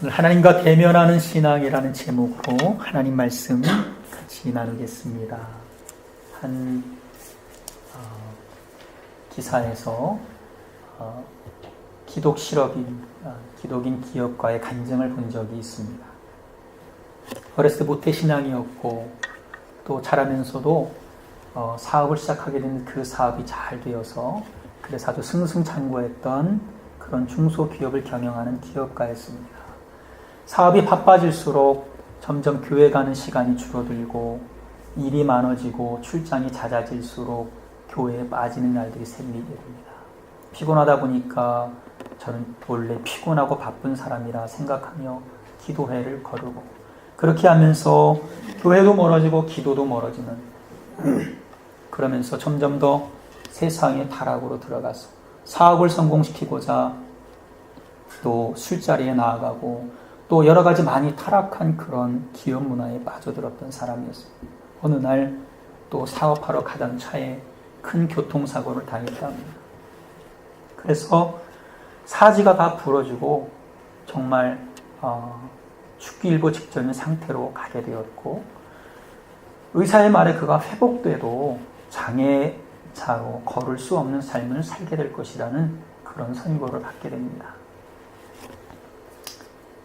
오늘 하나님과 대면하는 신앙이라는 제목으로 하나님 말씀 같이 나누겠습니다. 한 기사에서 기독인 기업가의 간증을 본 적이 있습니다. 어렸을 때 모태신앙이었고 또 자라면서도 사업을 시작하게 된 그 사업이 잘 되어서 그래서 아주 승승장구했던 그런 중소기업을 경영하는 기업가였습니다. 사업이 바빠질수록 점점 교회 가는 시간이 줄어들고 일이 많아지고 출장이 잦아질수록 교회에 빠지는 날들이 생기게 됩니다. 피곤하다 보니까 저는 원래 피곤하고 바쁜 사람이라 생각하며 기도회를 거르고 그렇게 하면서 교회도 멀어지고 기도도 멀어지는 그러면서 점점 더 세상의 타락으로 들어가서 사업을 성공시키고자 또 술자리에 나아가고 또 여러 가지 많이 타락한 그런 기업 문화에 빠져들었던 사람이었습니다. 어느 날 또 사업하러 가던 차에 큰 교통사고를 당했답니다. 그래서 사지가 다 부러지고 정말 죽기 일보 직전인 상태로 가게 되었고 의사의 말에 그가 회복돼도 장애자로 걸을 수 없는 삶을 살게 될 것이라는 그런 선고를 받게 됩니다.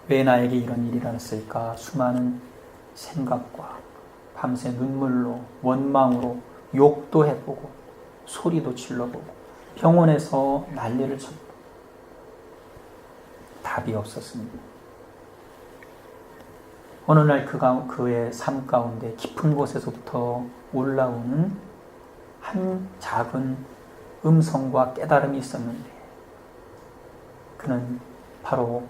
왜 나에게 이런 일이 일어났을까? 수많은 생각과 밤새 눈물로 원망으로 욕도 해보고 소리도 질러보고 병원에서 난리를 쳤고 답이 없었습니다. 어느 날 그의 삶 가운데 깊은 곳에서부터 올라오는 한 작은 음성과 깨달음이 있었는데 그는 바로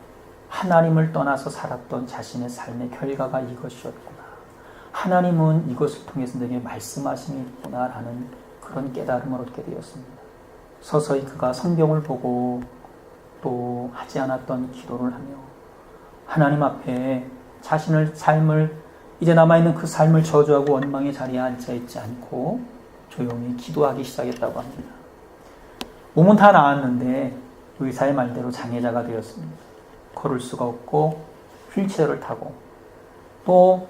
하나님을 떠나서 살았던 자신의 삶의 결과가 이것이었구나. 하나님은 이것을 통해서 내게 말씀하심이 있구나 라는 그런 깨달음을 얻게 되었습니다. 서서히 그가 성경을 보고 또 하지 않았던 기도를 하며 하나님 앞에 자신의 삶을 이제 남아있는 그 삶을 저주하고 원망의 자리에 앉아있지 않고 조용히 기도하기 시작했다고 합니다. 몸은 다 나았는데 의사의 말대로 장애자가 되었습니다. 걸을 수가 없고 휠체어를 타고 또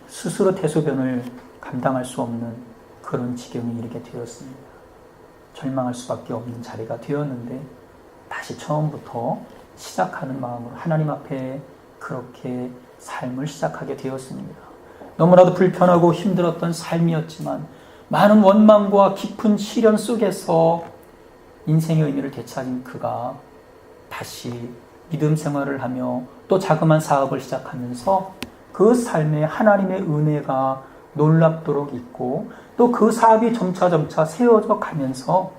스스로 대소변을 감당할 수 없는 그런 지경에 이르게 되었습니다. 절망할 수밖에 없는 자리가 되었는데 다시 처음부터 시작하는 마음으로 하나님 앞에 그렇게 삶을 시작하게 되었습니다. 너무나도 불편하고 힘들었던 삶이었지만 많은 원망과 깊은 시련 속에서 인생의 의미를 되찾은 그가 다시 믿음 생활을 하며 또 자그마한 사업을 시작하면서 그 삶에 하나님의 은혜가 놀랍도록 있고 또 그 사업이 점차 세워져 가면서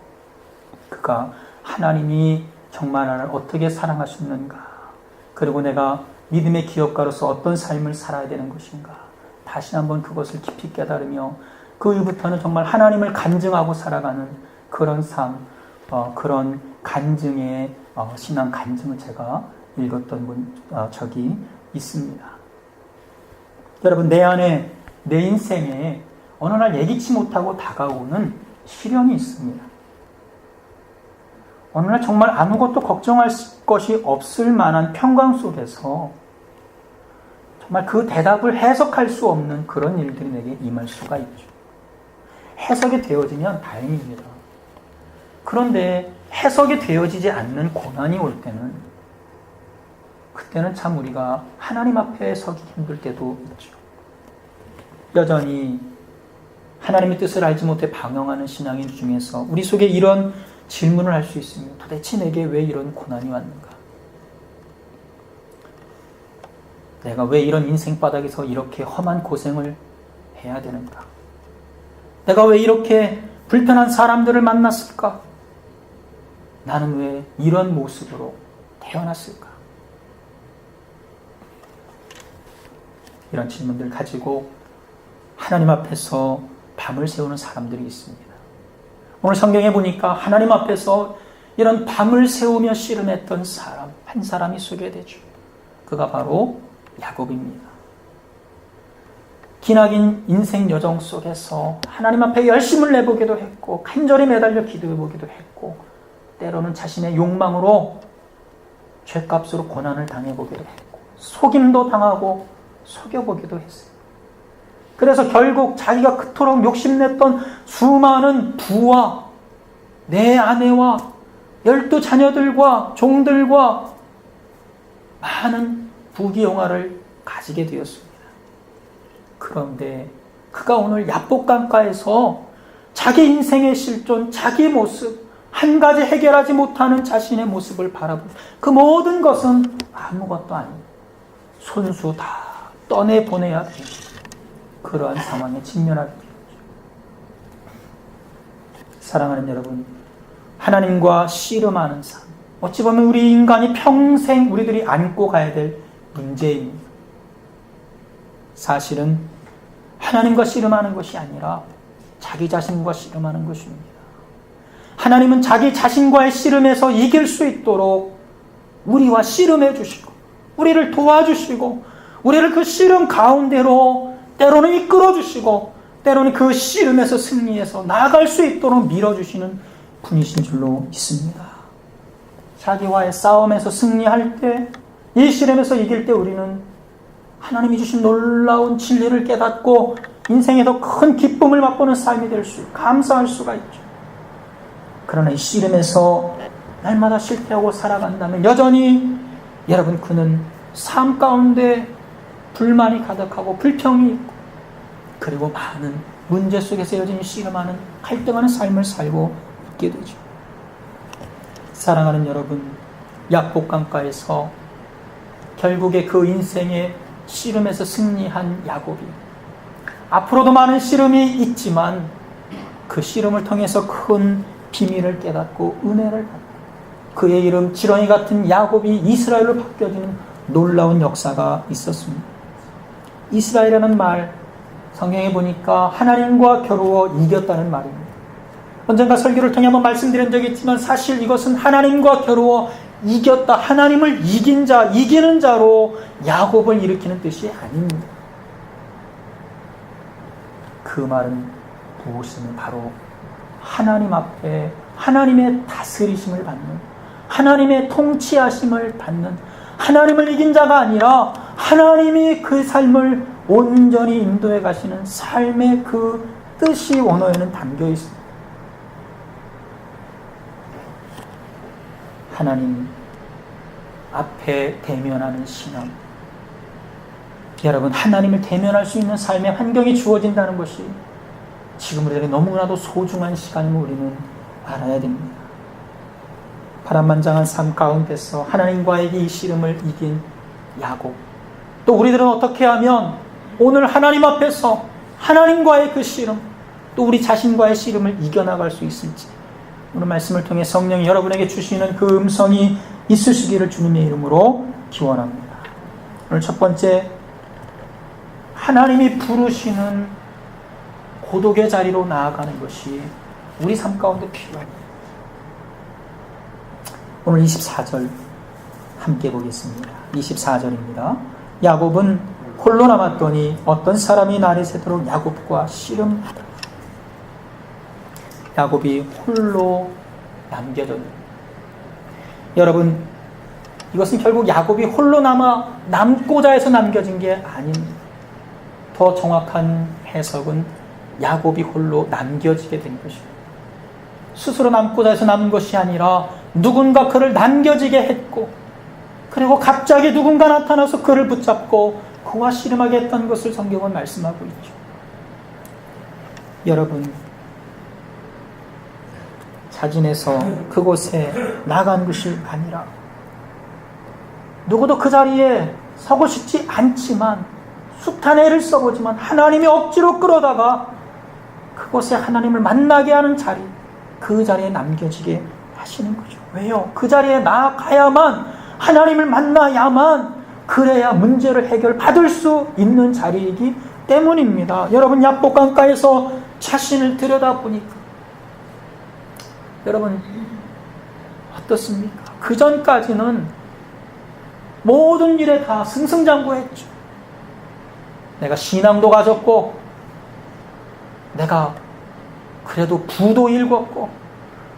그가 하나님이 정말 나를 어떻게 사랑하셨는가 그리고 내가 믿음의 기업가로서 어떤 삶을 살아야 되는 것인가 다시 한번 그것을 깊이 깨달으며 그 이후부터는 정말 하나님을 간증하고 살아가는 그런 삶 그런 간증의 신앙 간증을 제가 읽었던 적이 있습니다. 여러분 내 안에 내 인생에 어느 날 예기치 못하고 다가오는 시련이 있습니다. 어느 날 정말 아무것도 걱정할 것이 없을 만한 평강 속에서 정말 그 대답을 해석할 수 없는 그런 일들이 내게 임할 수가 있죠. 해석이 되어지면 다행입니다. 그런데 해석이 되어지지 않는 고난이 올 때는 그때는 참 우리가 하나님 앞에 서기 힘들 때도 있죠. 여전히 하나님의 뜻을 알지 못해 방황하는 신앙인 중에서 우리 속에 이런 질문을 할 수 있습니다. 도대체 내게 왜 이런 고난이 왔는가? 내가 왜 이런 인생 바닥에서 이렇게 험한 고생을 해야 되는가? 내가 왜 이렇게 불편한 사람들을 만났을까? 나는 왜 이런 모습으로 태어났을까? 이런 질문들 가지고 하나님 앞에서 밤을 새우는 사람들이 있습니다. 오늘 성경에 보니까 하나님 앞에서 이런 밤을 새우며 씨름했던 사람, 한 사람이 소개되죠. 그가 바로 야곱입니다. 기나긴 인생 여정 속에서 하나님 앞에 열심을 내보기도 했고 간절히 매달려 기도해보기도 했고 때로는 자신의 욕망으로 죗값으로 고난을 당해보기도 했고 속임도 당하고 속여보기도 했어요. 그래서 결국 자기가 그토록 욕심냈던 수많은 부와 내 아내와 12 자녀들과 종들과 많은 부귀영화를 가지게 되었습니다. 그런데 그가 오늘 야복강가에서 자기 인생의 실존, 자기 모습, 한 가지 해결하지 못하는 자신의 모습을 바라보고 그 모든 것은 아무것도 아닙니다. 손수 다 떠내보내야 돼요. 그러한 상황에 직면하게 되죠. 사랑하는 여러분, 하나님과 씨름하는 삶, 어찌 보면 우리 인간이 평생 우리들이 안고 가야 될 문제입니다. 사실은 하나님과 씨름하는 것이 아니라 자기 자신과 씨름하는 것입니다. 하나님은 자기 자신과의 씨름에서 이길 수 있도록 우리와 씨름해 주시고 우리를 도와주시고 우리를 그 씨름 가운데로 때로는 이끌어 주시고 때로는 그 씨름에서 승리해서 나아갈 수 있도록 밀어주시는 분이신 줄로 믿습니다. 자기와의 싸움에서 승리할 때, 이 씨름에서 이길 때 우리는 하나님이 주신 놀라운 진리를 깨닫고 인생에 더 큰 기쁨을 맛보는 삶이 될 수 있고 감사할 수가 있죠. 그러나 이 씨름에서 날마다 실패하고 살아간다면 여전히 여러분 그는 삶 가운데 불만이 가득하고 불평이 있고 그리고 많은 문제 속에서 여전히 씨름하는 갈등하는 삶을 살고 있게 되죠. 사랑하는 여러분, 야복강가에서 결국에 그 인생의 씨름에서 승리한 야곱이 앞으로도 많은 씨름이 있지만 그 씨름을 통해서 큰 비밀을 깨닫고 은혜를 받고 그의 이름 지렁이 같은 야곱이 이스라엘로 바뀌어지는 놀라운 역사가 있었습니다. 이스라엘이라는 말 성경에 보니까 하나님과 겨루어 이겼다는 말입니다. 언젠가 설교를 통해 한번 말씀드린 적이 있지만 사실 이것은 하나님과 겨루어 이겼다, 하나님을 이긴 자, 이기는 자로 야곱을 일으키는 뜻이 아닙니다. 그 말은 무엇이냐면 바로 하나님 앞에 하나님의 다스리심을 받는, 하나님의 통치하심을 받는, 하나님을 이긴 자가 아니라 하나님이 그 삶을 온전히 인도해 가시는 삶의 그 뜻이 원어에는 담겨 있습니다. 하나님 앞에 대면하는 신앙. 여러분, 하나님을 대면할 수 있는 삶의 환경이 주어진다는 것이 지금 우리에게 너무나도 소중한 시간임을 우리는 알아야 됩니다. 파란만장한 삶 가운데서 하나님과의 이 씨름을 이긴 야곱. 또 우리들은 어떻게 하면 오늘 하나님 앞에서 하나님과의 그 씨름, 또 우리 자신과의 씨름을 이겨나갈 수 있을지 오늘 말씀을 통해 성령이 여러분에게 주시는 그 음성이 있으시기를 주님의 이름으로 기원합니다. 오늘 첫 번째, 하나님이 부르시는 고독의 자리로 나아가는 것이 우리 삶 가운데 필요합니다. 오늘 24절 함께 보겠습니다. 24절입니다. 야곱은 홀로 남았더니 어떤 사람이 날이 새도록 야곱과 씨름하더라. 야곱이 홀로 남겨졌습니다. 여러분, 이것은 결국 야곱이 홀로 남고자 해서 남겨진 게 아닙니다. 더 정확한 해석은 야곱이 홀로 남겨지게 된 것입니다. 스스로 남고자 해서 남은 것이 아니라 누군가 그를 남겨지게 했고, 그리고 갑자기 누군가 나타나서 그를 붙잡고 그와 씨름하게 했던 것을 성경은 말씀하고 있죠. 여러분, 자진해서 그곳에 나간 것이 아니라 누구도 그 자리에 서고 싶지 않지만 숱한 애를 써보지만 하나님이 억지로 끌어다가 그곳에 하나님을 만나게 하는 자리, 그 자리에 남겨지게 하시는 거죠. 왜요? 그 자리에 나아가야만, 하나님을 만나야만, 그래야 문제를 해결받을 수 있는 자리이기 때문입니다. 여러분, 야복강가에서 자신을 들여다보니까 여러분 어떻습니까? 그 전까지는 모든 일에 다 승승장구했죠. 내가 신앙도 가졌고, 내가 그래도 부도 읽었고,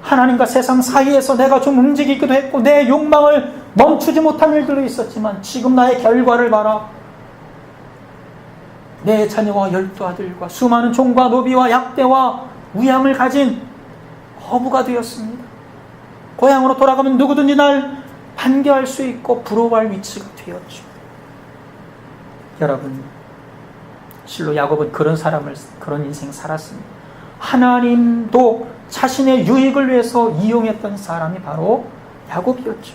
하나님과 세상 사이에서 내가 좀 움직이기도 했고, 내 욕망을 멈추지 못한 일들도 있었지만 지금 나의 결과를 봐라. 내 자녀와 12아들과 수많은 종과 노비와 약대와 위함을 가진 어부가 되었습니다. 고향으로 돌아가면 누구든지 날 반겨할 수 있고 부러워할 위치가 되었죠. 여러분, 실로 야곱은 그런 인생 살았습니다. 하나님도 자신의 유익을 위해서 이용했던 사람이 바로 야곱이었죠.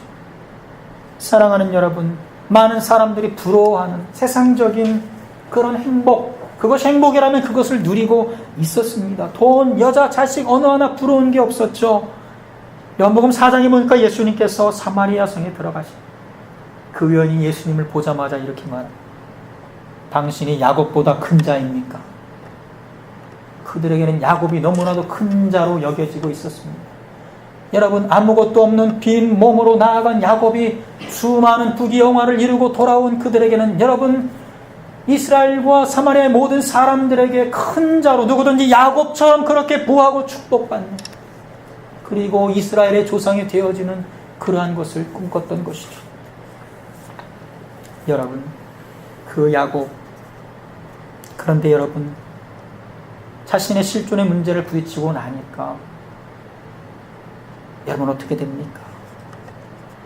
사랑하는 여러분, 많은 사람들이 부러워하는 세상적인 그런 행복, 그것이 행복이라면 그것을 누리고 있었습니다. 돈, 여자, 자식 어느 하나 부러운 게 없었죠. 요한복음 4장에 보니까 예수님께서 사마리아 성에 들어가십니다. 그 여인이 예수님을 보자마자 이렇게 말합니다. 당신이 야곱보다 큰 자입니까? 그들에게는 야곱이 너무나도 큰 자로 여겨지고 있었습니다. 여러분, 아무것도 없는 빈 몸으로 나아간 야곱이 수많은 부귀영화를 이루고 돌아온 그들에게는 여러분, 이스라엘과 사마리아의 모든 사람들에게 큰 자로 누구든지 야곱처럼 그렇게 부하고 축복받는, 그리고 이스라엘의 조상이 되어지는 그러한 것을 꿈꿨던 것이죠. 여러분, 그 야곱, 그런데 여러분, 자신의 실존의 문제를 부딪히고 나니까 여러분 어떻게 됩니까?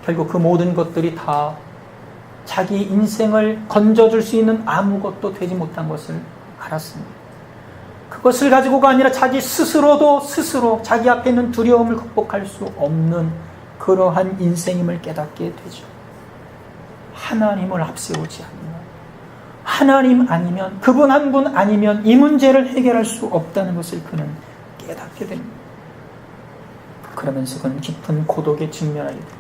결국 그 모든 것들이 다 자기 인생을 건져줄 수 있는 아무것도 되지 못한 것을 알았습니다. 그것을 가지고가 아니라 자기 스스로도 스스로 자기 앞에 있는 두려움을 극복할 수 없는 그러한 인생임을 깨닫게 되죠. 하나님을 앞세우지 않는, 하나님 아니면, 그분 한 분 아니면 이 문제를 해결할 수 없다는 것을 그는 깨닫게 됩니다. 그러면서 그는 깊은 고독에 직면하게 되죠.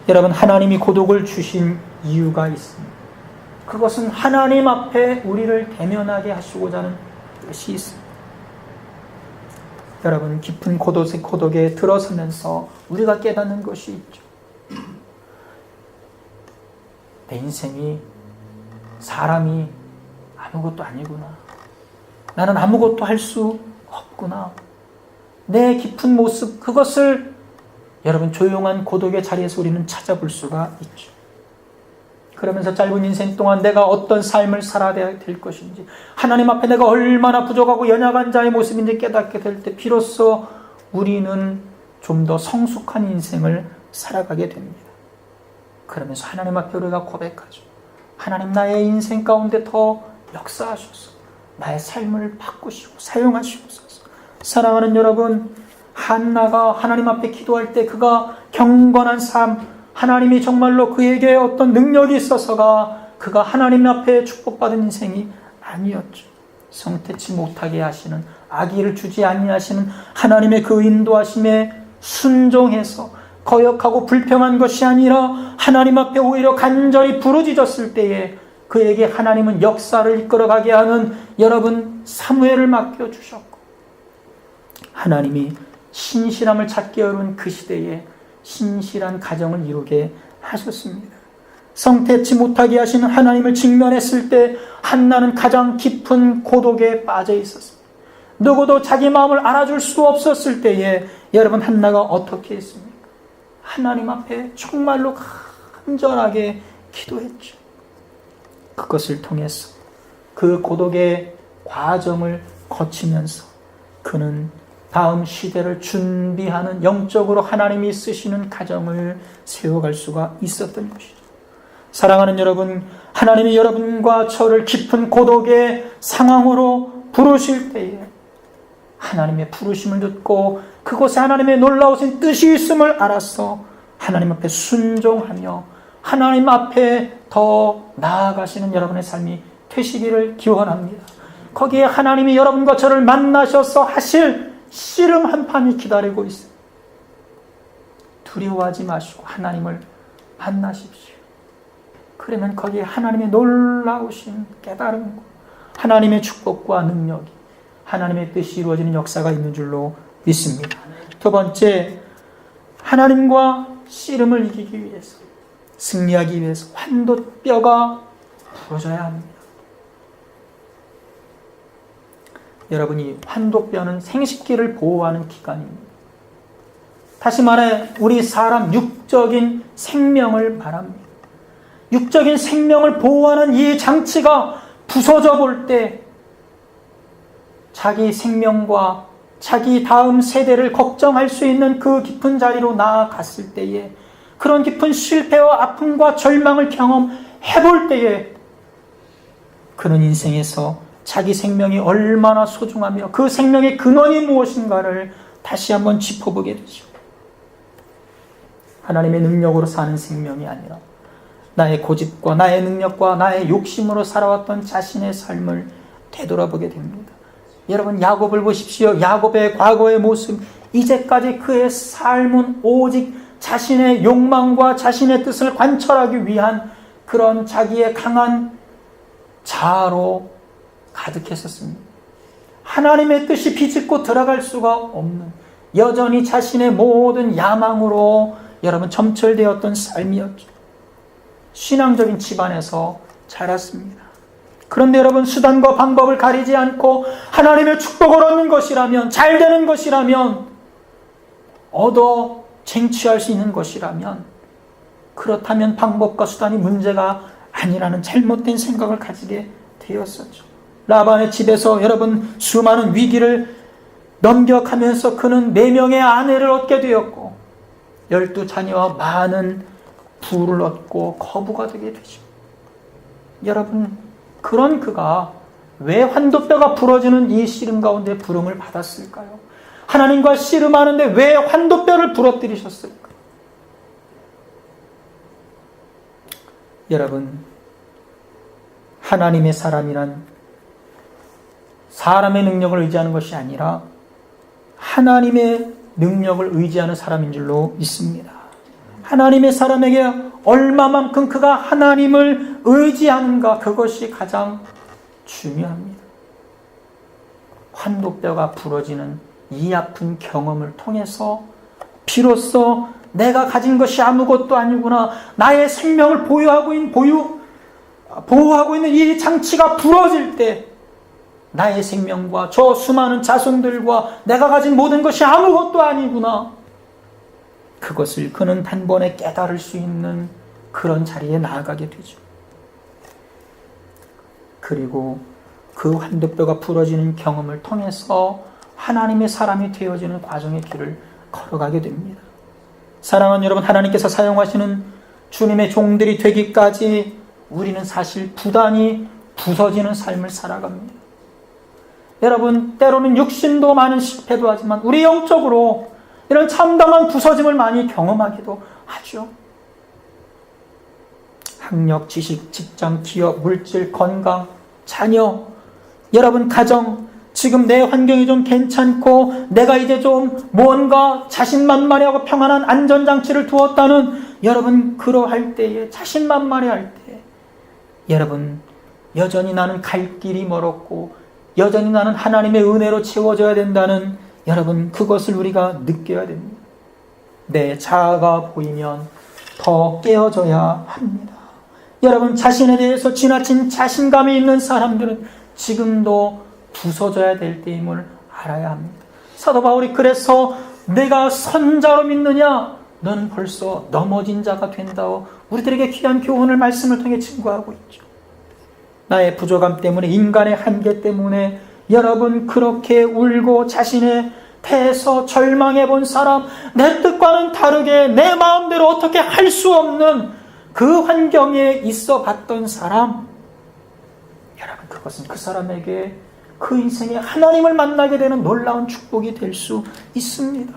여러분, 하나님이 고독을 주신 이유가 있습니다. 그것은 하나님 앞에 우리를 대면하게 하시고자 하는 뜻이 있습니다. 여러분, 깊은 고독에 들어서면서 우리가 깨닫는 것이 있죠. 내 인생이, 사람이 아무것도 아니구나. 나는 아무것도 할 수 없구나. 내 깊은 모습, 그것을 여러분 조용한 고독의 자리에서 우리는 찾아볼 수가 있죠. 그러면서 짧은 인생 동안 내가 어떤 삶을 살아야 될 것인지, 하나님 앞에 내가 얼마나 부족하고 연약한 자의 모습인지 깨닫게 될 때 비로소 우리는 좀 더 성숙한 인생을 살아가게 됩니다. 그러면서 하나님 앞에 우리가 고백하죠. 하나님, 나의 인생 가운데 더 역사하셔서 나의 삶을 바꾸시고 사용하시옵소서. 사랑하는 여러분, 한나가 하나님 앞에 기도할 때 그가 경건한 삶, 하나님이 정말로 그에게 어떤 능력이 있어서가 그가 하나님 앞에 축복받은 인생이 아니었죠. 성태치 못하게 하시는, 아기를 주지 아니하시는 하나님의 그 인도하심에 순종해서 거역하고 불평한 것이 아니라 하나님 앞에 오히려 간절히 부르짖었을 때에 그에게 하나님은 역사를 이끌어가게 하는 여러분 사무엘을 맡겨주셨고, 하나님이 신실함을 찾기 어려운 그 시대에 신실한 가정을 이루게 하셨습니다. 성태치 못하게 하시는 하나님을 직면했을 때 한나는 가장 깊은 고독에 빠져 있었습니다. 누구도 자기 마음을 알아줄 수 없었을 때에 여러분, 한나가 어떻게 했습니까? 하나님 앞에 정말로 간절하게 기도했죠. 그것을 통해서 그 고독의 과정을 거치면서 그는 다음 시대를 준비하는, 영적으로 하나님이 쓰시는 가정을 세워갈 수가 있었던 것이죠. 사랑하는 여러분, 하나님이 여러분과 저를 깊은 고독의 상황으로 부르실 때에 하나님의 부르심을 듣고 그곳에 하나님의 놀라우신 뜻이 있음을 알아서 하나님 앞에 순종하며 하나님 앞에 더 나아가시는 여러분의 삶이 되시기를 기원합니다. 거기에 하나님이 여러분과 저를 만나셔서 하실 씨름 한 판이 기다리고 있습니다. 두려워하지 마시고 하나님을 만나십시오. 그러면 거기에 하나님의 놀라우신 깨달음과 하나님의 축복과 능력이, 하나님의 뜻이 이루어지는 역사가 있는 줄로 믿습니다. 두 번째, 하나님과 씨름을 이기기 위해서, 승리하기 위해서 환도뼈가 부러져야 합니다. 여러분이 환도뼈는 생식기를 보호하는 기관입니다. 다시 말해 우리 사람 육적인 생명을 말합니다. 육적인 생명을 보호하는 이 장치가 부서져 볼 때 자기 생명과 자기 다음 세대를 걱정할 수 있는 그 깊은 자리로 나아갔을 때에, 그런 깊은 실패와 아픔과 절망을 경험해 볼 때에 그는 인생에서 자기 생명이 얼마나 소중하며 그 생명의 근원이 무엇인가를 다시 한번 짚어보게 되죠. 하나님의 능력으로 사는 생명이 아니라 나의 고집과 나의 능력과 나의 욕심으로 살아왔던 자신의 삶을 되돌아보게 됩니다. 여러분, 야곱을 보십시오. 야곱의 과거의 모습, 이제까지 그의 삶은 오직 자신의 욕망과 자신의 뜻을 관철하기 위한 그런 자기의 강한 자아로 가득했었습니다. 하나님의 뜻이 비집고 들어갈 수가 없는, 여전히 자신의 모든 야망으로 여러분 점철되었던 삶이었죠. 신앙적인 집안에서 자랐습니다. 그런데 여러분, 수단과 방법을 가리지 않고 하나님의 축복을 얻는 것이라면, 잘 되는 것이라면, 얻어 쟁취할 수 있는 것이라면, 그렇다면 방법과 수단이 문제가 아니라는 잘못된 생각을 가지게 되었었죠. 라반의 집에서 여러분 수많은 위기를 넘겨가면서 그는 4명의 아내를 얻게 되었고 12자녀와 많은 부를 얻고 거부가 되게 되죠. 여러분, 그런 그가 왜 환도뼈가 부러지는 이 씨름 가운데 부름을 받았을까요? 하나님과 씨름하는데 왜 환도뼈를 부러뜨리셨을까? 여러분, 하나님의 사람이란 사람의 능력을 의지하는 것이 아니라 하나님의 능력을 의지하는 사람인 줄로 믿습니다. 하나님의 사람에게 얼마만큼 그가 하나님을 의지하는가, 그것이 가장 중요합니다. 환도뼈가 부러지는 이 아픈 경험을 통해서 비로소 내가 가진 것이 아무것도 아니구나, 나의 생명을 보호하고 있는 이 장치가 부러질 때 나의 생명과 저 수많은 자손들과 내가 가진 모든 것이 아무것도 아니구나, 그것을 그는 단번에 깨달을 수 있는 그런 자리에 나아가게 되죠. 그리고 그 환도뼈가 부러지는 경험을 통해서 하나님의 사람이 되어지는 과정의 길을 걸어가게 됩니다. 사랑하는 여러분, 하나님께서 사용하시는 주님의 종들이 되기까지 우리는 사실 부단히 부서지는 삶을 살아갑니다. 여러분, 때로는 육신도 많은 실패도 하지만 우리 영적으로 이런 참담한 부서짐을 많이 경험하기도 하죠. 학력, 지식, 직장, 기업, 물질, 건강, 자녀, 여러분 가정, 지금 내 환경이 좀 괜찮고 내가 이제 좀 뭔가 자신만만해하고 평안한 안전장치를 두었다는 여러분, 그러할 때에 자신만만해할 때 여러분, 여전히 나는 갈 길이 멀었고 여전히 나는 하나님의 은혜로 채워져야 된다는 여러분, 그것을 우리가 느껴야 됩니다. 내 자아가 보이면 더 깨어져야 합니다. 여러분, 자신에 대해서 지나친 자신감이 있는 사람들은 지금도 부서져야 될 때임을 알아야 합니다. 사도 바울이 그래서 내가 선자로 믿느냐? 넌 벌써 넘어진 자가 된다고 우리들에게 귀한 교훈을 말씀을 통해 증거하고 있죠. 나의 부족함 때문에, 인간의 한계 때문에 여러분 그렇게 울고 자신의 패에서 절망해 본 사람, 내 뜻과는 다르게 내 마음대로 어떻게 할 수 없는 그 환경에 있어 봤던 사람, 여러분 그것은 그 사람에게 그 인생에 하나님을 만나게 되는 놀라운 축복이 될 수 있습니다.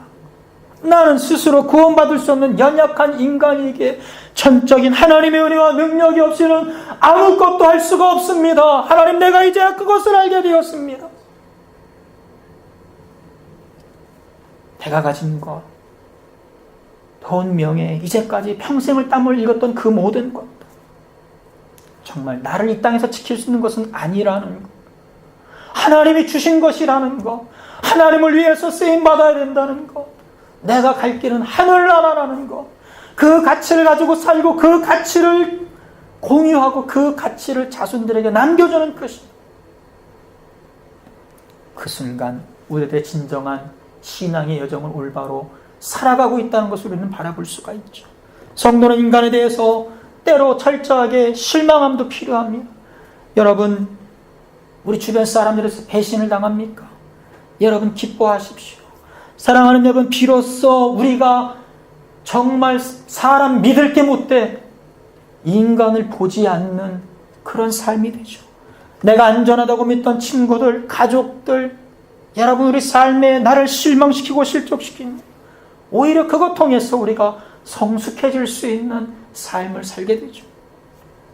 나는 스스로 구원받을 수 없는 연약한 인간에게 전적인 하나님의 은혜와 능력이 없이는 아무것도 할 수가 없습니다. 하나님, 내가 이제야 그것을 알게 되었습니다. 내가 가진 것, 돈, 명예, 이제까지 평생을 땀 흘렸던 그 모든 것, 정말 나를 이 땅에서 지킬 수 있는 것은 아니라는 것, 하나님이 주신 것이라는 것, 하나님을 위해서 쓰임받아야 된다는 것, 내가 갈 길은 하늘나라라는 것, 그 가치를 가지고 살고 그 가치를 공유하고 그 가치를 자손들에게 남겨주는 것입니다. 그 순간 우리들의 진정한 신앙의 여정을 올바로 살아가고 있다는 것을 우리는 바라볼 수가 있죠. 성도는 인간에 대해서 때로 철저하게 실망함도 필요합니다. 여러분, 우리 주변 사람들에서 배신을 당합니까? 여러분 기뻐하십시오. 사랑하는 여러분, 비로소 우리가 정말 사람 믿을 게 못돼 인간을 보지 않는 그런 삶이 되죠. 내가 안전하다고 믿던 친구들, 가족들, 여러분 우리 삶에 나를 실망시키고 실족시킨, 오히려 그것 통해서 우리가 성숙해질 수 있는 삶을 살게 되죠.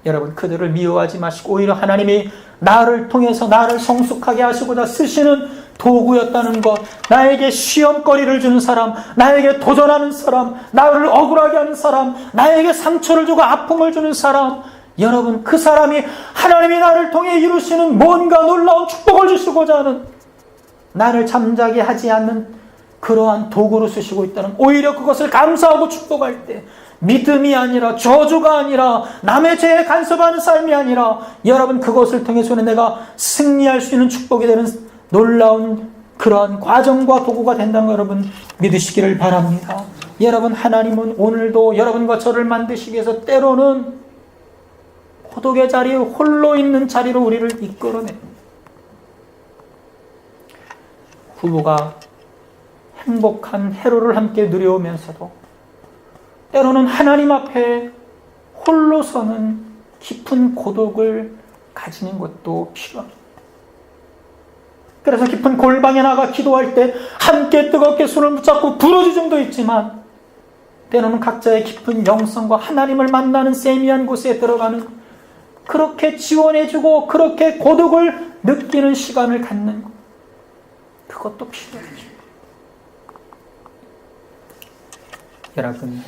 여러분, 그들을 미워하지 마시고 오히려 하나님이 나를 통해서 나를 성숙하게 하시고자 쓰시는 도구였다는 것, 나에게 시험거리를 주는 사람, 나에게 도전하는 사람, 나를 억울하게 하는 사람, 나에게 상처를 주고 아픔을 주는 사람, 여러분 그 사람이 하나님이 나를 통해 이루시는 뭔가 놀라운 축복을 주시고자 하는, 나를 잠자게 하지 않는 그러한 도구로 쓰시고 있다는, 오히려 그것을 감사하고 축복할 때 믿음이 아니라 저주가 아니라 남의 죄에 간섭하는 삶이 아니라 여러분 그것을 통해서 내가 승리할 수 있는 축복이 되는 놀라운 그러한 과정과 도구가 된다는 거 여러분 믿으시기를 바랍니다. 여러분, 하나님은 오늘도 여러분과 저를 만드시기 위해서 때로는 고독의 자리에 홀로 있는 자리로 우리를 이끌어냅니다. 부부가 행복한 해로를 함께 누려오면서도 때로는 하나님 앞에 홀로 서는 깊은 고독을 가지는 것도 필요합니다. 그래서 깊은 골방에 나가 기도할 때 함께 뜨겁게 손을 붙잡고 부르짖음도 있지만, 때로는 각자의 깊은 영성과 하나님을 만나는 세미한 곳에 들어가는, 그렇게 지원해주고 그렇게 고독을 느끼는 시간을 갖는 것, 그것도 필요하죠. 여러분,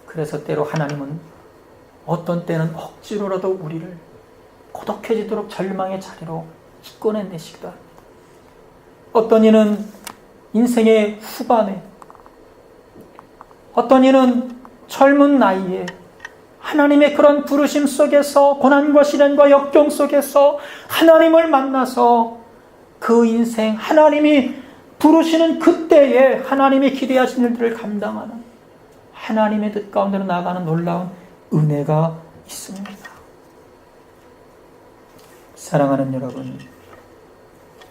그래서 때로 하나님은 어떤 때는 억지로라도 우리를 고독해지도록 절망의 자리로 이끌어내시기도 합니다. 어떤 이는 인생의 후반에, 어떤 이는 젊은 나이에 하나님의 그런 부르심 속에서 고난과 시련과 역경 속에서 하나님을 만나서 그 인생, 하나님이 부르시는 그때에 하나님이 기대하신 일들을 감당하는 하나님의 뜻 가운데로 나아가는 놀라운 은혜가 있습니다. 사랑하는 여러분,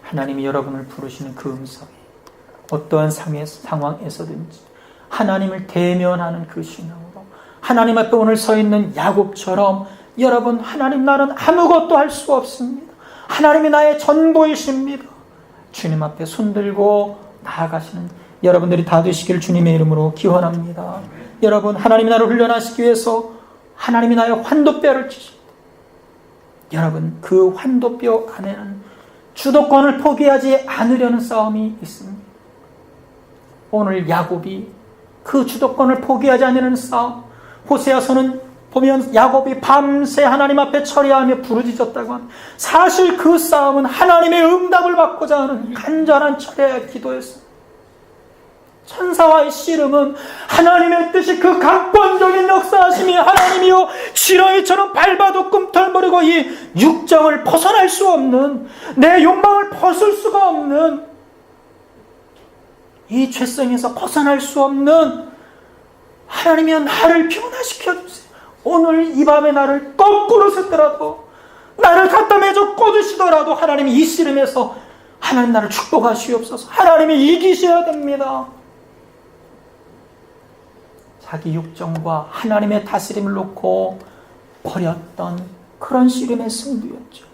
하나님이 여러분을 부르시는 그 음성에 어떠한 상황에서든지 하나님을 대면하는 그 신앙으로 하나님 앞에 오늘 서 있는 야곱처럼, 여러분, 하나님, 나는 아무것도 할 수 없습니다. 하나님이 나의 전부이십니다. 주님 앞에 손들고 나아가시는 여러분들이 다 되시기를 주님의 이름으로 기원합니다. 여러분, 하나님이 나를 훈련하시기 위해서 하나님이 나의 환도뼈를 치십니다. 여러분, 그 환도뼈 안에는 주도권을 포기하지 않으려는 싸움이 있습니다. 오늘 야곱이 그 주도권을 포기하지 않으려는 싸움, 호세아서는 보면 야곱이 밤새 하나님 앞에 처리하며 부르짖었다고 합니다. 사실 그 싸움은 하나님의 응답을 받고자 하는 간절한 철회의 기도였습니다. 천사와의 씨름은 하나님의 뜻이 그 각본적인 역사하심이 하나님이요 지렁이처럼 밟아도 꿈틀거리고 이 육정을 벗어날 수 없는, 내 욕망을 벗을 수가 없는, 이 죄성에서 벗어날 수 없는 하나님이여 나를 변화시켜 주세요. 오늘 이 밤에 나를 거꾸로 쓰더라도, 나를 갖다 매줘 꽂으시더라도 하나님이 이 씨름에서 하나님 나를 축복하시옵소서. 하나님이 이기셔야 됩니다. 자기 육정과 하나님의 다스림을 놓고 버렸던 그런 씨름의 승부였죠.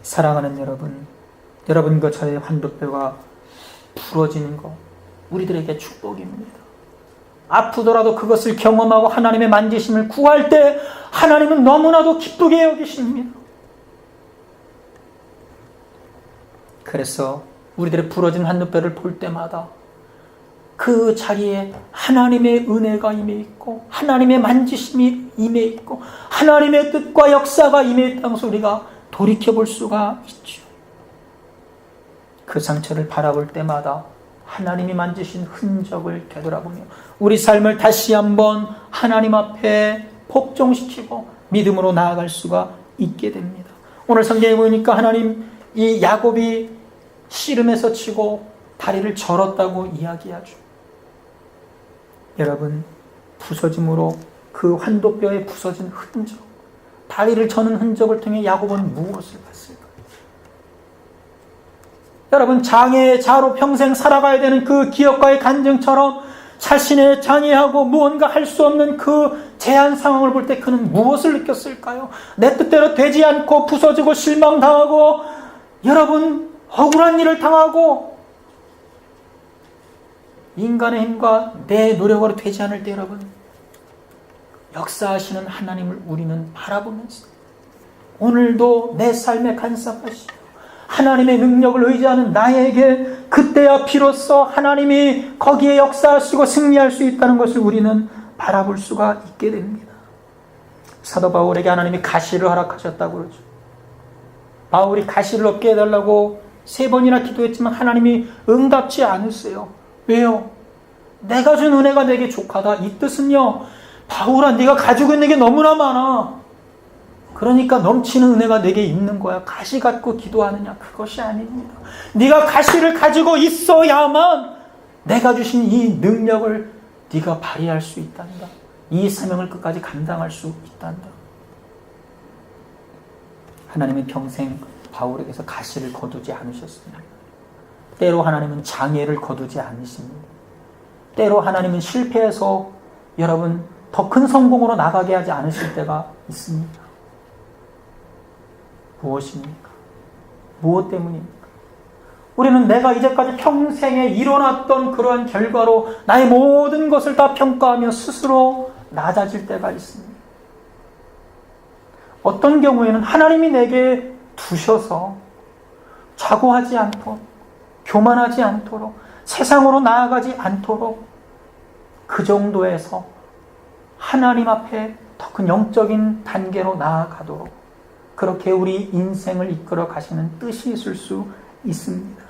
사랑하는 여러분, 여러분과 저의 환도뼈가 부러지는 것, 우리들에게 축복입니다. 아프더라도 그것을 경험하고 하나님의 만지심을 구할 때 하나님은 너무나도 기쁘게 여기십니다. 그래서 우리들의 부러진 환도뼈를 볼 때마다 그 자리에 하나님의 은혜가 임해 있고 하나님의 만지심이 임해 있고 하나님의 뜻과 역사가 임해 있다는 것을 우리가 돌이켜볼 수가 있죠. 그 상처를 바라볼 때마다 하나님이 만지신 흔적을 되돌아보며 우리 삶을 다시 한번 하나님 앞에 복종시키고 믿음으로 나아갈 수가 있게 됩니다. 오늘 성경에 보니까 하나님, 이 야곱이 씨름에서 치고 다리를 절었다고 이야기하죠. 여러분, 부서짐으로 그 환도뼈에 부서진 흔적, 다리를 저는 흔적을 통해 야곱은 무엇을 봤을까? 여러분, 장애의 자로 평생 살아가야 되는 그 기억과의 간증처럼 자신의 장애하고 무언가 할 수 없는 그 제한 상황을 볼 때 그는 무엇을 느꼈을까요? 내 뜻대로 되지 않고 부서지고 실망당하고 여러분 억울한 일을 당하고 인간의 힘과 내 노력으로 되지 않을 때 여러분 역사하시는 하나님을 우리는 바라보면서 오늘도 내 삶에 간섭하시고 하나님의 능력을 의지하는 나에게 그때야 비로소 하나님이 거기에 역사하시고 승리할 수 있다는 것을 우리는 바라볼 수가 있게 됩니다. 사도 바울에게 하나님이 가시를 허락하셨다고 그러죠. 바울이 가시를 얻게 해달라고 3번이나 기도했지만 하나님이 응답지 않으세요. 왜요? 내가 준 은혜가 내게 족하다. 이 뜻은요, 바울아, 네가 가지고 있는 게 너무나 많아. 그러니까 넘치는 은혜가 내게 있는 거야. 가시 갖고 기도하느냐? 그것이 아닙니다. 네가 가시를 가지고 있어야만 내가 주신 이 능력을 네가 발휘할 수 있단다. 이 사명을 끝까지 감당할 수 있단다. 하나님은 평생 바울에게서 가시를 거두지 않으셨습니다. 때로 하나님은 장애를 거두지 않으십니다. 때로 하나님은 실패해서 여러분 더 큰 성공으로 나가게 하지 않으실 때가 있습니다. 무엇입니까? 무엇 때문입니까? 우리는 내가 이제까지 평생에 일어났던 그러한 결과로 나의 모든 것을 다 평가하며 스스로 낮아질 때가 있습니다. 어떤 경우에는 하나님이 내게 두셔서 자고하지 않도록, 교만하지 않도록, 세상으로 나아가지 않도록 그 정도에서 하나님 앞에 더 큰 영적인 단계로 나아가도록 그렇게 우리 인생을 이끌어 가시는 뜻이 있을 수 있습니다.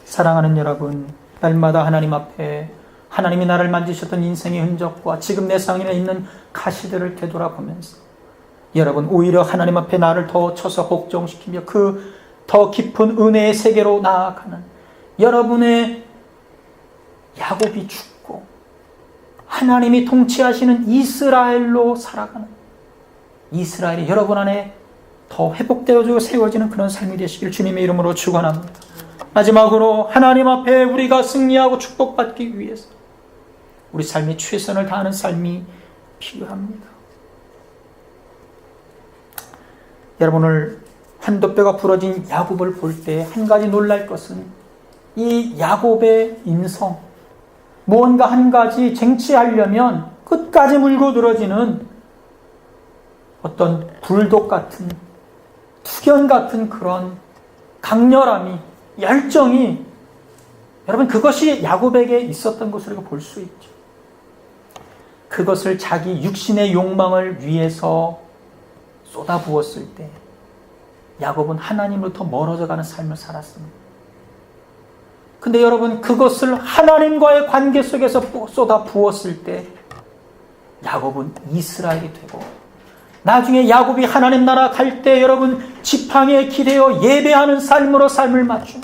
사랑하는 여러분, 날마다 하나님 앞에 하나님이 나를 만지셨던 인생의 흔적과 지금 내 상황에 있는 가시들을 되돌아보면서 여러분 오히려 하나님 앞에 나를 더 쳐서 복종시키며 그 더 깊은 은혜의 세계로 나아가는 여러분의 야곱이 죽고 하나님이 통치하시는 이스라엘로 살아가는 이스라엘이 여러분 안에 더 회복되어지고 세워지는 그런 삶이 되시길 주님의 이름으로 축원합니다. 마지막으로 하나님 앞에 우리가 승리하고 축복받기 위해서 우리 삶에 최선을 다하는 삶이 필요합니다. 여러분 오늘 환도뼈가 부러진 야곱을 볼 때 한 가지 놀랄 것은 이 야곱의 인성, 무언가 한 가지 쟁취하려면 끝까지 물고 늘어지는 어떤 불독 같은 투견 같은 그런 강렬함이 열정이 여러분 그것이 야곱에게 있었던 것으로 볼 수 있죠. 그것을 자기 육신의 욕망을 위해서 쏟아부었을 때 야곱은 하나님으로부터 멀어져가는 삶을 살았습니다. 근데 여러분 그것을 하나님과의 관계 속에서 쏟아부었을 때 야곱은 이스라엘이 되고 나중에 야곱이 하나님 나라 갈 때 여러분 지팡이에 기대어 예배하는 삶으로 삶을 맞춘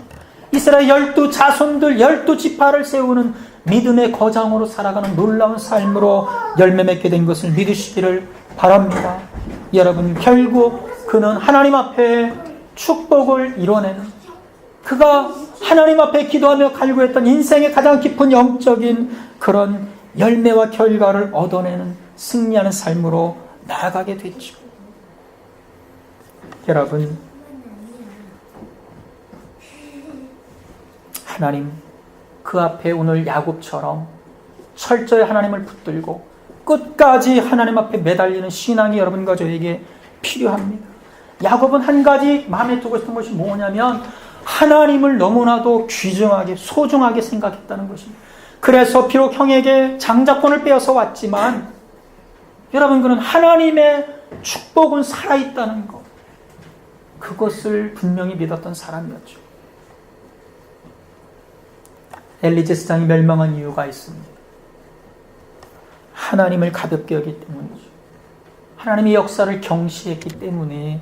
이스라엘 12자손들 12지파를 세우는 믿음의 거장으로 살아가는 놀라운 삶으로 열매 맺게 된 것을 믿으시기를 바랍니다. 여러분 결국 그는 하나님 앞에 축복을 이뤄내는 그가 하나님 앞에 기도하며 갈구했던 인생의 가장 깊은 영적인 그런 열매와 결과를 얻어내는 승리하는 삶으로 나아가게 됐죠. 여러분 하나님 그 앞에 오늘 야곱처럼 철저히 하나님을 붙들고 끝까지 하나님 앞에 매달리는 신앙이 여러분과 저에게 필요합니다. 야곱은 한 가지 마음에 두고 있던 것이 뭐냐면 하나님을 너무나도 귀중하게 소중하게 생각했다는 것입니다. 그래서 비록 형에게 장자권을 빼앗아 왔지만 여러분 그는 하나님의 축복은 살아있다는 것 그것을 분명히 믿었던 사람이었죠. 엘리 제사장이 멸망한 이유가 있습니다. 하나님을 가볍게 여기기 때문이죠. 하나님의 역사를 경시했기 때문에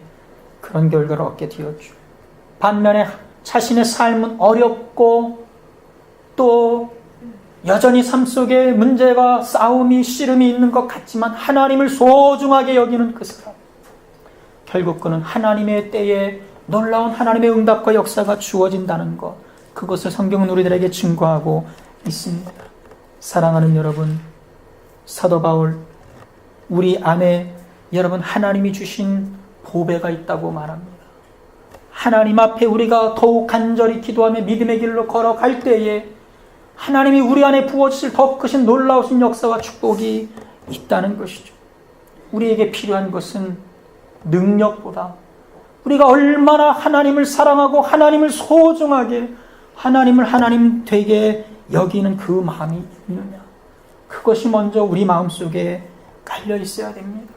그런 결과를 얻게 되었죠. 반면에 자신의 삶은 어렵고 또 여전히 삶 속에 문제가 싸움이 씨름이 있는 것 같지만 하나님을 소중하게 여기는 그 사람, 결국 그는 하나님의 때에 놀라운 하나님의 응답과 역사가 주어진다는 것, 그것을 성경은 우리들에게 증거하고 있습니다. 사랑하는 여러분, 사도 바울 우리 안에 여러분 하나님이 주신 보배가 있다고 말합니다. 하나님 앞에 우리가 더욱 간절히 기도하며 믿음의 길로 걸어갈 때에 하나님이 우리 안에 부어주실 더 크신 놀라우신 역사와 축복이 있다는 것이죠. 우리에게 필요한 것은 능력보다 우리가 얼마나 하나님을 사랑하고 하나님을 소중하게 하나님을 하나님 되게 여기는 그 마음이 있느냐, 그것이 먼저 우리 마음속에 깔려 있어야 됩니다.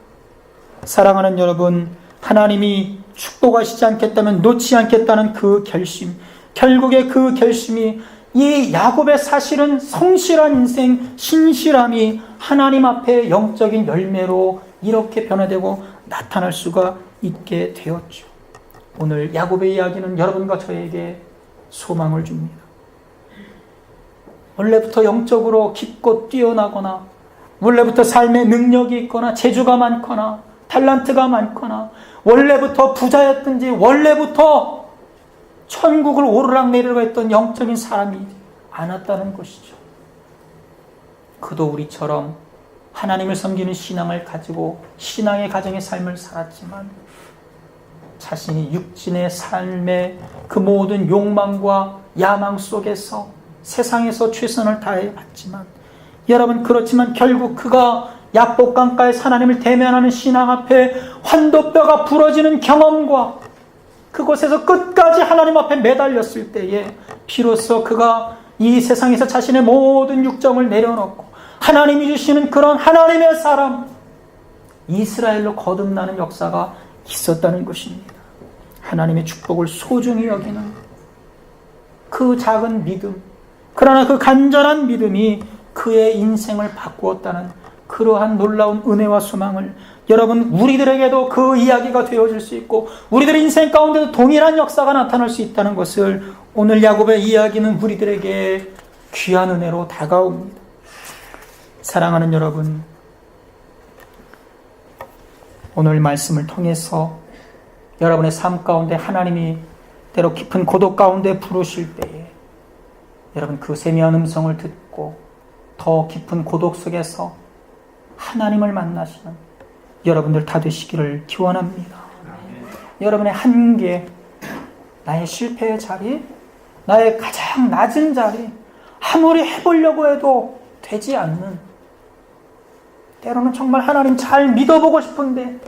사랑하는 여러분, 하나님이 축복하시지 않겠다면 놓지 않겠다는 그 결심, 결국에 그 결심이 이 야곱의 사실은 성실한 인생, 신실함이 하나님 앞에 영적인 열매로 이렇게 변화되고 나타날 수가 있게 되었죠. 오늘 야곱의 이야기는 여러분과 저에게 소망을 줍니다. 원래부터 영적으로 깊고 뛰어나거나 원래부터 삶에 능력이 있거나 재주가 많거나 탤런트가 많거나 원래부터 부자였든지 원래부터 천국을 오르락내리락 했던 영적인 사람이 않았다는 것이죠. 그도 우리처럼 하나님을 섬기는 신앙을 가지고 신앙의 가정의 삶을 살았지만 자신이 육신의 삶의 그 모든 욕망과 야망 속에서 세상에서 최선을 다해 봤지만, 여러분 그렇지만 결국 그가 야복강가에서 하나님을 대면하는 신앙 앞에 환도뼈가 부러지는 경험과 그곳에서 끝까지 하나님 앞에 매달렸을 때에 비로소 그가 이 세상에서 자신의 모든 육정을 내려놓고 하나님이 주시는 그런 하나님의 사람 이스라엘로 거듭나는 역사가 있었다는 것입니다. 하나님의 축복을 소중히 여기는 그 작은 믿음, 그러나 그 간절한 믿음이 그의 인생을 바꾸었다는 그러한 놀라운 은혜와 소망을 여러분 우리들에게도 그 이야기가 되어질 수 있고 우리들의 인생 가운데도 동일한 역사가 나타날 수 있다는 것을 오늘 야곱의 이야기는 우리들에게 귀한 은혜로 다가옵니다. 사랑하는 여러분, 오늘 말씀을 통해서 여러분의 삶 가운데 하나님이 때로 깊은 고독 가운데 부르실 때에 여러분 그 세미한 음성을 듣고 더 깊은 고독 속에서 하나님을 만나시는 여러분들 다 되시기를 기원합니다. 여러분의 한계, 나의 실패의 자리, 나의 가장 낮은 자리, 아무리 해보려고 해도 되지 않는, 때로는 정말 하나님 잘 믿어보고 싶은데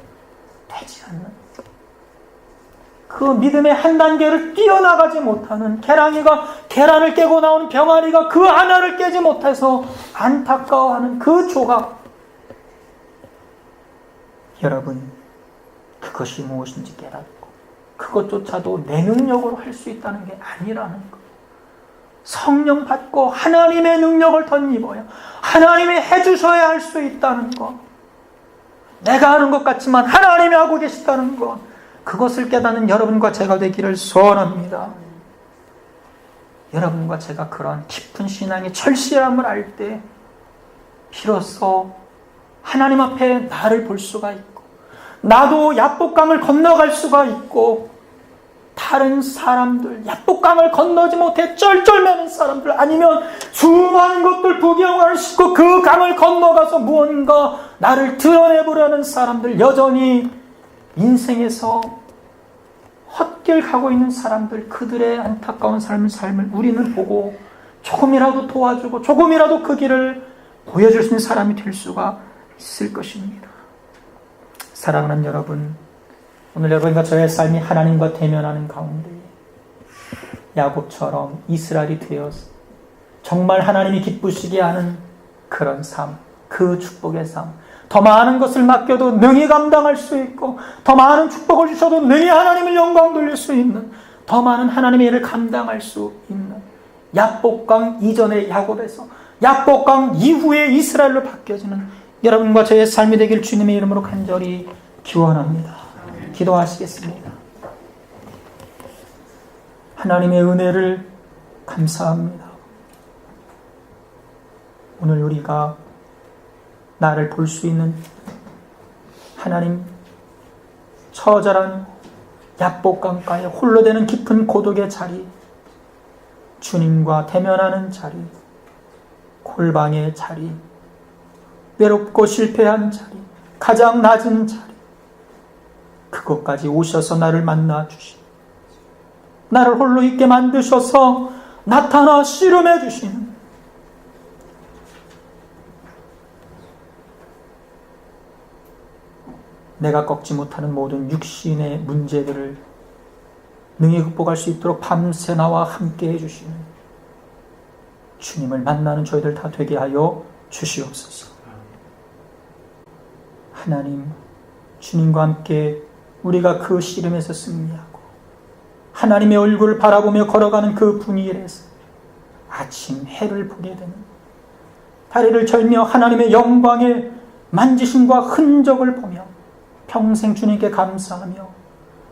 되지 않는 그 믿음의 한 단계를 뛰어나가지 못하는 계란이가 계란을 깨고 나오는 병아리가 그 하나를 깨지 못해서 안타까워하는 그 조각, 여러분 그것이 무엇인지 깨닫고 그것조차도 내 능력으로 할 수 있다는 게 아니라는 것, 성령 받고 하나님의 능력을 덧입어야 하나님이 해주셔야 할 수 있다는 것, 내가 하는 것 같지만 하나님이 하고 계시다는 것, 그것을 깨닫는 여러분과 제가 되기를 소원합니다. 여러분과 제가 그런 깊은 신앙의 철실함을 알 때 비로소 하나님 앞에 나를 볼 수가 있고 나도 야복강을 건너갈 수가 있고 다른 사람들, 야복강을 건너지 못해 쩔쩔매는 사람들, 아니면 수많은 것들 구경할 수 있고 그 강을 건너가서 무언가 나를 드러내보려는 사람들, 여전히 인생에서 헛길 가고 있는 사람들, 그들의 안타까운 삶을 우리는 보고 조금이라도 도와주고 조금이라도 그 길을 보여줄 수 있는 사람이 될 수가 있을 것입니다. 사랑하는 여러분, 오늘 여러분과 저의 삶이 하나님과 대면하는 가운데 야곱처럼 이스라엘이 되어서 정말 하나님이 기쁘시게 하는 그런 삶, 그 축복의 삶, 더 많은 것을 맡겨도 능히 감당할 수 있고 더 많은 축복을 주셔도 능히 하나님을 영광 돌릴 수 있는, 더 많은 하나님의 일을 감당할 수 있는 야복강 이전의 야곱에서 야복강 이후의 이스라엘로 바뀌어지는 여러분과 저의 삶이 되길 주님의 이름으로 간절히 기원합니다. 기도하시겠습니다. 하나님의 은혜를 감사합니다. 오늘 우리가 나를 볼 수 있는 하나님 처절한 약복강가에 홀로 되는 깊은 고독의 자리, 주님과 대면하는 자리, 골방의 자리, 외롭고 실패한 자리, 가장 낮은 자리, 그곳까지 오셔서 나를 만나 주시고 나를 홀로 있게 만드셔서 나타나 씨름해 주시는 내가 꺾지 못하는 모든 육신의 문제들을 능히 극복할 수 있도록 밤새 나와 함께 해주시는 주님을 만나는 저희들 다 되게 하여 주시옵소서. 하나님, 주님과 함께 우리가 그 씨름에서 승리하고 하나님의 얼굴을 바라보며 걸어가는 그 분위기에서 아침 해를 보게 되는, 다리를 절며 하나님의 영광의 만지심과 흔적을 보며 평생 주님께 감사하며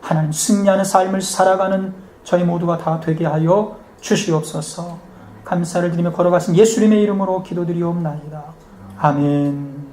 하나님 승리하는 삶을 살아가는 저희 모두가 다 되게 하여 주시옵소서. 감사를 드리며 걸어가신 예수님의 이름으로 기도드리옵나이다. 아멘.